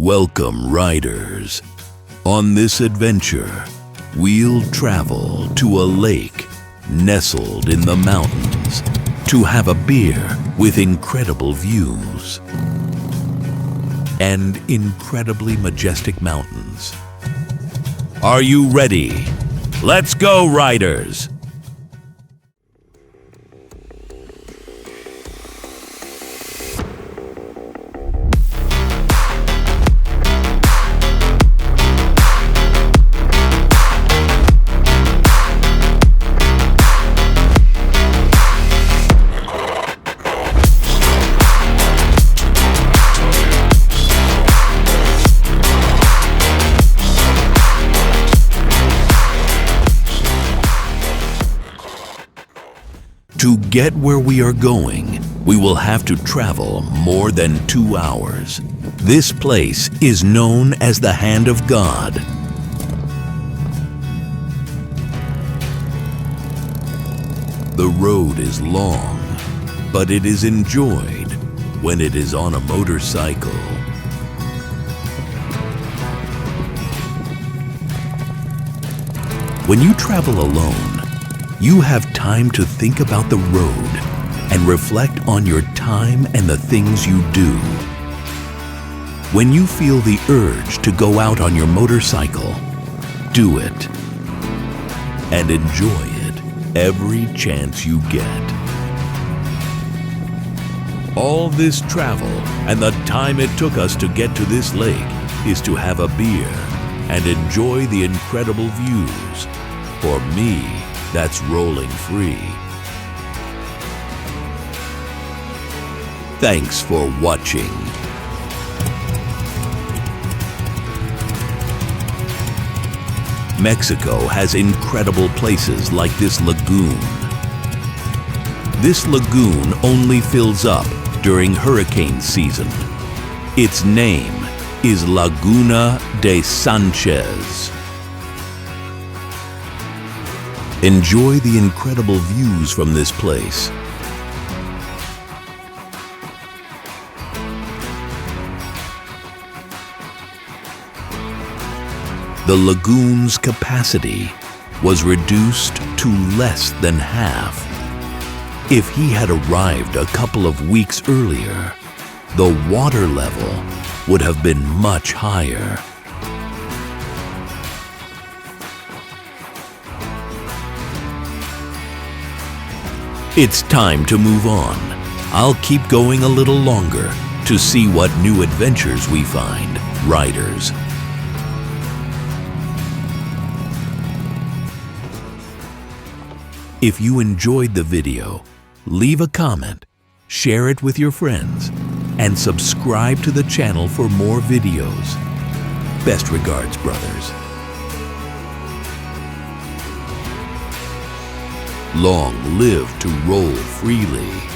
Welcome, riders. On this adventure, we'll travel to a lake nestled in the mountains to have a beer with incredible views and incredibly majestic mountains. Are you ready? Let's go, riders! To get where we are going, we will have to travel more than 2 hours. This place is known as the Hand of God. The road is long, but it is enjoyed when it is on a motorcycle. When you travel alone, you have time to think about the road and reflect on your time and the things you do. When you feel the urge to go out on your motorcycle, do it and enjoy it every chance you get. All this travel and the time it took us to get to this lake is to have a beer and enjoy the incredible views. For me, that's rolling free. Thanks for watching. Mexico has incredible places like this lagoon. This lagoon only fills up during hurricane season. Its name is Laguna de Sanchez. Enjoy the incredible views from this place. The lagoon's capacity was reduced to less than half. If he had arrived a couple of weeks earlier, the water level would have been much higher. It's time to move on. I'll keep going a little longer to see what new adventures we find, riders. If you enjoyed the video, leave a comment, share it with your friends, and subscribe to the channel for more videos. Best regards, brothers. Long live to roll freely.